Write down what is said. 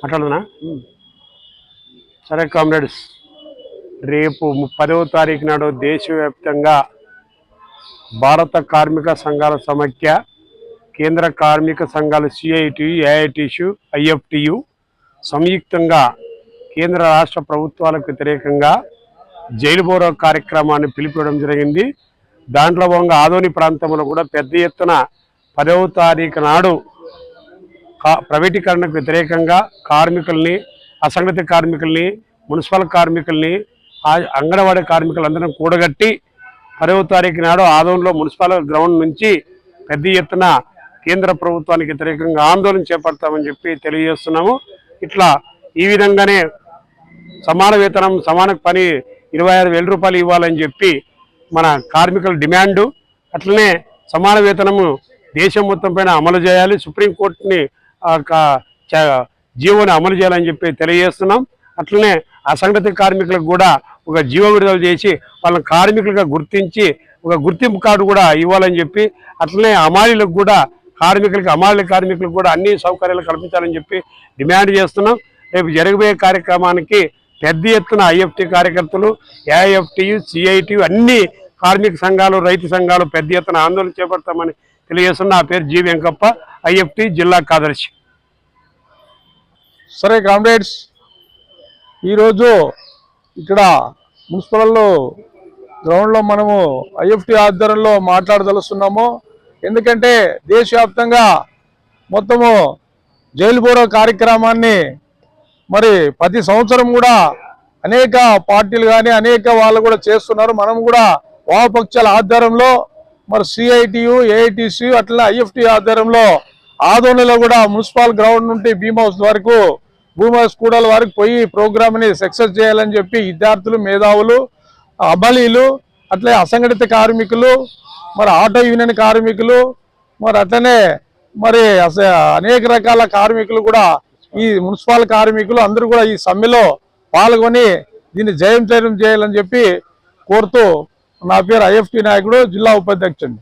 మాట్లాడనా? సరే కామ్రేడ్స్, రేపు 10వ తారీఖు నాడు దేశవ్యాప్తంగా భారత కార్మిక సంఘాల సమైక్య, కేంద్ర కార్మిక సంఘాలు సిఐటియు, ఏఐటియు, ఐఎఫ్టియు సంయుక్తంగా కేంద్ర రాష్ట్ర ప్రభుత్వాలకు వ్యతిరేకంగా జైలు బోరో కార్యక్రమాన్ని పిలిపివ్వడం జరిగింది. దాంట్లో భాగంగా ఆదోని ప్రాంతంలో కూడా పెద్ద ఎత్తున 10వ తారీఖు నాడు ప్రైవేటీకరణకు వ్యతిరేకంగా కార్మికుల్ని, అసంఘటిత కార్మికుల్ని, మున్సిపల్ కార్మికుల్ని, అంగన్వాడీ కార్మికులందరం కూడగట్టి 10వ తారీఖు నాడు ఆదోనిలో మున్సిపల్ గ్రౌండ్ నుంచి పెద్ద ఎత్తున కేంద్ర ప్రభుత్వానికి వ్యతిరేకంగా ఆందోళన చేపడతామని చెప్పి తెలియజేస్తున్నాము. ఇట్లా ఈ విధంగానే సమాన వేతనం, సమాన పని 26,000 రూపాయలు ఇవ్వాలని చెప్పి మన కార్మికుల డిమాండు. అట్లనే సమాన వేతనము దేశం మొత్తం పైన అమలు చేయాలి, సుప్రీంకోర్టుని జీవోని అమలు చేయాలని చెప్పి తెలియజేస్తున్నాం. అట్లనే అసంఘటిత కార్మికులకు కూడా ఒక జీవో విడుదల చేసి వాళ్ళని కార్మికులుగా గుర్తించి ఒక గుర్తింపు కార్డు కూడా ఇవ్వాలని చెప్పి, అట్లనే అమాలీలకు కూడా అమాలి కార్మికులకు కూడా అన్ని సౌకర్యాలు కల్పించాలని చెప్పి డిమాండ్ చేస్తున్నాం. రేపు జరగబోయే కార్యక్రమానికి పెద్ద ఎత్తున ఐఎఫ్టి కార్యకర్తలు, ఏఐఎఫ్టియు, సిఐటియు అన్ని కార్మిక సంఘాలు, రైతు సంఘాలు పెద్ద ఎత్తున ఆందోళన చేపడతామని తెలియజేస్తున్నా. నా పేరు జి వెంకప్ప, ఐఎఫ్టి జిల్లా కార్యదర్శి. సరే కామ్రేడ్స్, ఈరోజు ఇక్కడ మున్సిపల్ గ్రౌండ్లో మనము ఐఎఫ్టి ఆధ్వర్యంలో మాట్లాడదలుస్తున్నాము. ఎందుకంటే దేశవ్యాప్తంగా మొత్తము జైలు బోరో కార్యక్రమాన్ని మరి ప్రతి సంవత్సరం కూడా అనేక పార్టీలు కానీ అనేక వాళ్ళు కూడా చేస్తున్నారు. మనం కూడా వామపక్షాల ఆధ్వర్యంలో మరి సిఐటియు, ఏఐటిసి అట్లా ఐఎఫ్టి ఆధ్వర్యంలో ఆదోనిలో కూడా మున్సిపల్ గ్రౌండ్ నుండి భీమ్ హౌస్ వరకు, భూమి హౌస్ కూడల వరకు పోయి ప్రోగ్రామ్ని సక్సెస్ చేయాలని చెప్పి విద్యార్థులు, మేధావులు, అమలీలు, అట్లే అసంఘటిత కార్మికులు, మరి ఆటో యూనియన్ కార్మికులు, మరి అట్లనే మరి అనేక రకాల కార్మికులు కూడా, ఈ మున్సిపల్ కార్మికులు అందరూ కూడా ఈ సమ్మెలో పాల్గొని దీన్ని జయం చేయాలని చెప్పి కోరుతూ, నా పేరు ఐఎఫ్టి నాయకుడు, జిల్లా ఉపాధ్యక్షుడు.